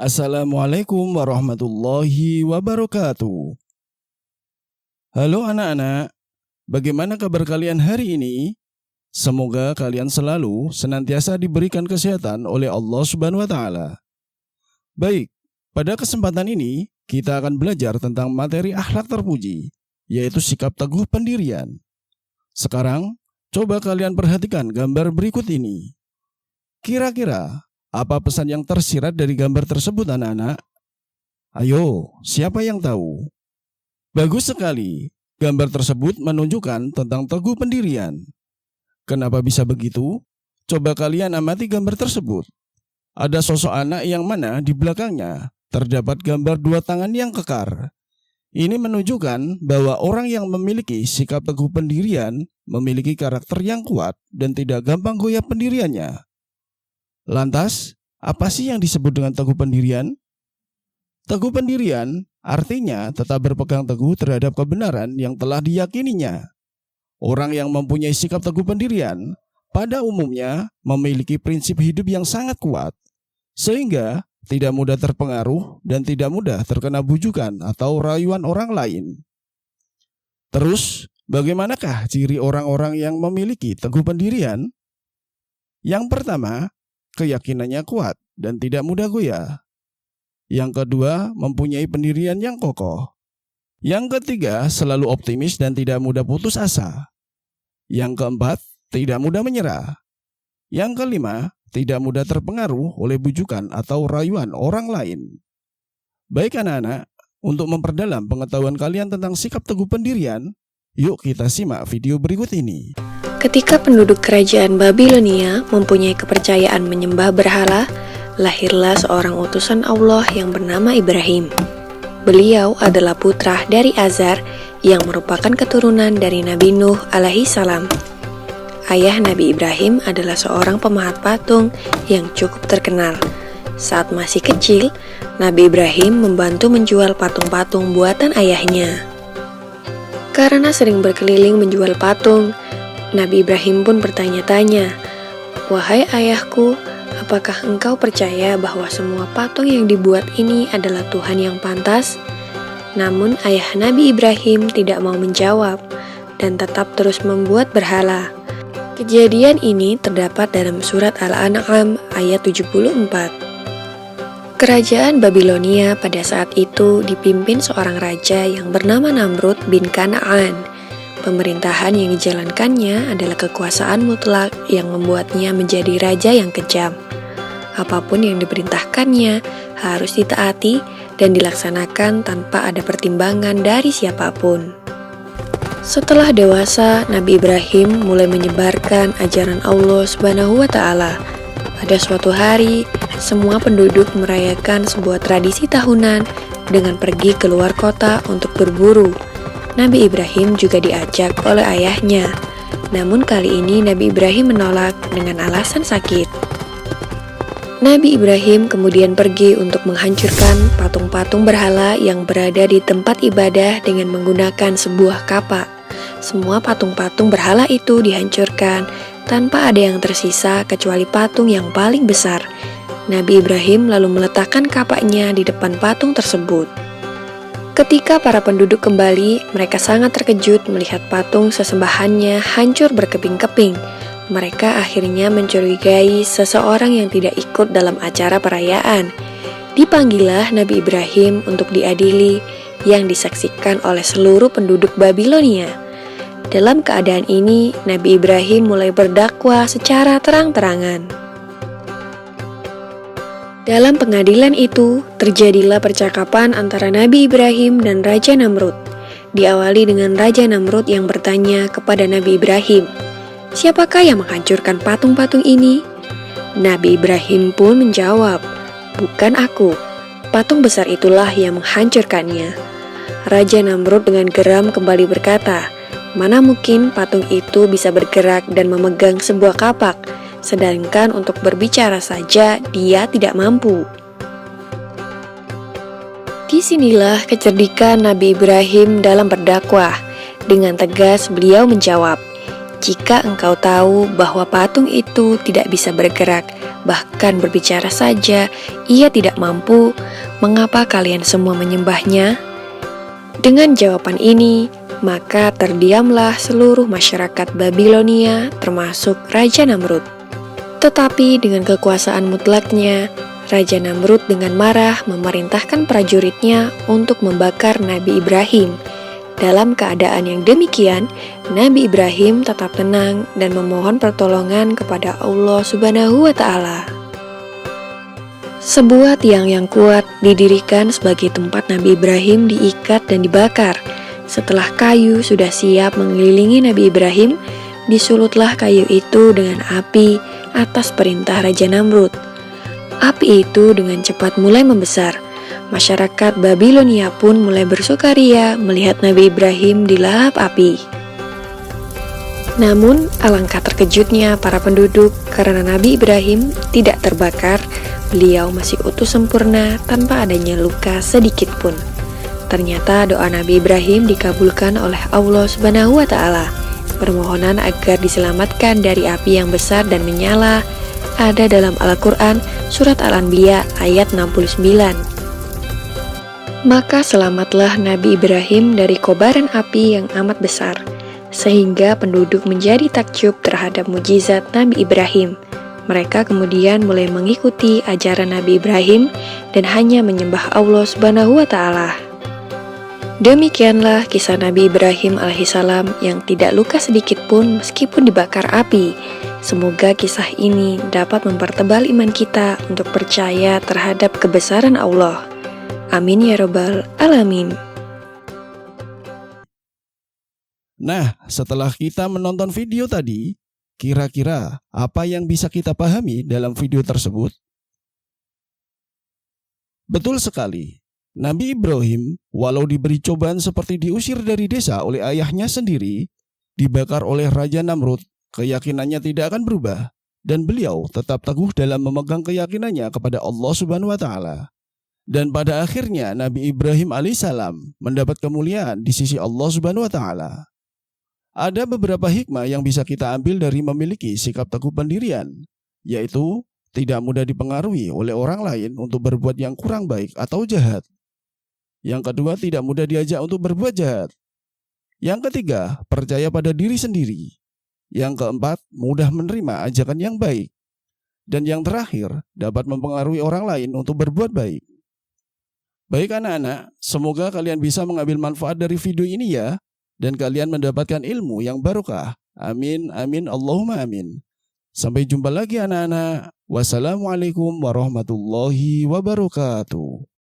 Assalamualaikum warahmatullahi wabarakatuh. Halo anak-anak, bagaimana kabar kalian hari ini? Semoga kalian selalu senantiasa diberikan kesehatan oleh Allah Subhanahu wa Ta'ala. Baik, pada kesempatan ini kita akan belajar tentang materi akhlak terpuji, yaitu sikap teguh pendirian. Sekarang, coba kalian perhatikan gambar berikut ini. Kira-kira apa pesan yang tersirat dari gambar tersebut, anak-anak? Ayo, siapa yang tahu? Bagus sekali, gambar tersebut menunjukkan tentang teguh pendirian. Kenapa bisa begitu? Coba kalian amati gambar tersebut. Ada sosok anak yang mana di belakangnya terdapat gambar dua tangan yang kekar. Ini menunjukkan bahwa orang yang memiliki sikap teguh pendirian memiliki karakter yang kuat dan tidak gampang goyah pendiriannya. Lantas, apa sih yang disebut dengan teguh pendirian? Teguh pendirian artinya tetap berpegang teguh terhadap kebenaran yang telah diyakininya. Orang yang mempunyai sikap teguh pendirian pada umumnya memiliki prinsip hidup yang sangat kuat, sehingga tidak mudah terpengaruh dan tidak mudah terkena bujukan atau rayuan orang lain. Terus, bagaimanakah ciri orang-orang yang memiliki teguh pendirian? Yang pertama, keyakinannya kuat dan tidak mudah goyah. Yang kedua, mempunyai pendirian yang kokoh. Yang ketiga, selalu optimis dan tidak mudah putus asa. Yang keempat, tidak mudah menyerah. Yang kelima, tidak mudah terpengaruh oleh bujukan atau rayuan orang lain. Baik anak-anak, untuk memperdalam pengetahuan kalian tentang sikap teguh pendirian, yuk kita simak video berikut ini. Ketika penduduk kerajaan Babilonia mempunyai kepercayaan menyembah berhala, lahirlah seorang utusan Allah yang bernama Ibrahim. Beliau adalah putra dari Azar yang merupakan keturunan dari Nabi Nuh alaihi salam. Ayah Nabi Ibrahim adalah seorang pemahat patung yang cukup terkenal. Saat masih kecil, Nabi Ibrahim membantu menjual patung-patung buatan ayahnya. Karena sering berkeliling menjual patung, Nabi Ibrahim pun bertanya-tanya, "Wahai ayahku, apakah engkau percaya bahwa semua patung yang dibuat ini adalah Tuhan yang pantas?" Namun ayah Nabi Ibrahim tidak mau menjawab dan tetap terus membuat berhala. Kejadian ini terdapat dalam surat Al-An'am ayat 74. Kerajaan Babilonia pada saat itu dipimpin seorang raja yang bernama Namrud bin Kan'an. Pemerintahan yang dijalankannya adalah kekuasaan mutlak yang membuatnya menjadi raja yang kejam. Apapun yang diperintahkannya harus ditaati dan dilaksanakan tanpa ada pertimbangan dari siapapun. Setelah dewasa, Nabi Ibrahim mulai menyebarkan ajaran Allah Subhanahu wa Ta'ala. Pada suatu hari, semua penduduk merayakan sebuah tradisi tahunan dengan pergi keluar kota untuk berburu. Nabi Ibrahim juga diajak oleh ayahnya. Namun kali ini Nabi Ibrahim menolak dengan alasan sakit. Nabi Ibrahim kemudian pergi untuk menghancurkan patung-patung berhala yang berada di tempat ibadah dengan menggunakan sebuah kapak. Semua patung-patung berhala itu dihancurkan tanpa ada yang tersisa kecuali patung yang paling besar. Nabi Ibrahim lalu meletakkan kapaknya di depan patung tersebut. Ketika para penduduk kembali, mereka sangat terkejut melihat patung sesembahannya hancur berkeping-keping. Mereka akhirnya mencurigai seseorang yang tidak ikut dalam acara perayaan. Dipanggillah Nabi Ibrahim untuk diadili yang disaksikan oleh seluruh penduduk Babilonia. Dalam keadaan ini, Nabi Ibrahim mulai berdakwah secara terang-terangan. Dalam pengadilan itu, terjadilah percakapan antara Nabi Ibrahim dan Raja Namrud. Diawali dengan Raja Namrud yang bertanya kepada Nabi Ibrahim, "Siapakah yang menghancurkan patung-patung ini?" Nabi Ibrahim pun menjawab, "Bukan aku, patung besar itulah yang menghancurkannya." Raja Namrud dengan geram kembali berkata, "Mana mungkin patung itu bisa bergerak dan memegang sebuah kapak, sedangkan untuk berbicara saja dia tidak mampu." Disinilah kecerdikan Nabi Ibrahim dalam berdakwah. Dengan tegas beliau menjawab, Jika engkau tahu bahwa patung itu tidak bisa bergerak, bahkan berbicara saja, ia tidak mampu, mengapa kalian semua menyembahnya? Dengan jawaban ini, maka terdiamlah seluruh masyarakat Babilonia, termasuk Raja Namrud. Tetapi dengan kekuasaan mutlaknya, Raja Namrud dengan marah memerintahkan prajuritnya untuk membakar Nabi Ibrahim. Dalam keadaan yang demikian, Nabi Ibrahim tetap tenang dan memohon pertolongan kepada Allah Subhanahu wa Ta'ala. Sebuah tiang yang kuat didirikan sebagai tempat Nabi Ibrahim diikat dan dibakar. Setelah kayu sudah siap mengelilingi Nabi Ibrahim, disulutlah kayu itu dengan api atas perintah Raja Namrud. Api itu dengan cepat mulai membesar. Masyarakat Babilonia pun mulai bersukaria melihat Nabi Ibrahim dilahap api. Namun, alangkah terkejutnya para penduduk karena Nabi Ibrahim tidak terbakar. Beliau masih utuh sempurna tanpa adanya luka sedikit pun. Ternyata doa Nabi Ibrahim dikabulkan oleh Allah Subhanahu wa Ta'ala. Permohonan agar diselamatkan dari api yang besar dan menyala ada dalam Al-Quran Surat Al-Anbiya ayat 69. Maka selamatlah Nabi Ibrahim dari kobaran api yang amat besar, sehingga penduduk menjadi takjub terhadap mujizat Nabi Ibrahim. Mereka kemudian mulai mengikuti ajaran Nabi Ibrahim dan hanya menyembah Allah Subhanahu wa Ta'ala. Demikianlah kisah Nabi Ibrahim alaihissalam yang tidak luka sedikit pun meskipun dibakar api. Semoga kisah ini dapat mempertebal iman kita untuk percaya terhadap kebesaran Allah. Amin ya Rabbal Alamin. Nah, setelah kita menonton video tadi, kira-kira apa yang bisa kita pahami dalam video tersebut? Betul sekali, Nabi Ibrahim walau diberi cobaan seperti diusir dari desa oleh ayahnya sendiri, dibakar oleh Raja Namrud, keyakinannya tidak akan berubah dan beliau tetap teguh dalam memegang keyakinannya kepada Allah Subhanahu wa Ta'ala. Dan pada akhirnya Nabi Ibrahim alaihissalam mendapat kemuliaan di sisi Allah Subhanahu wa Ta'ala. Ada beberapa hikmah yang bisa kita ambil dari memiliki sikap teguh pendirian, yaitu tidak mudah dipengaruhi oleh orang lain untuk berbuat yang kurang baik atau jahat. Yang kedua, tidak mudah diajak untuk berbuat jahat. Yang ketiga, percaya pada diri sendiri. Yang keempat, mudah menerima ajakan yang baik. Dan yang terakhir, dapat mempengaruhi orang lain untuk berbuat baik. Baik anak-anak, semoga kalian bisa mengambil manfaat dari video ini ya, dan kalian mendapatkan ilmu yang barokah. Amin, amin, Allahumma amin. Sampai jumpa lagi anak-anak. Wassalamualaikum warahmatullahi wabarakatuh.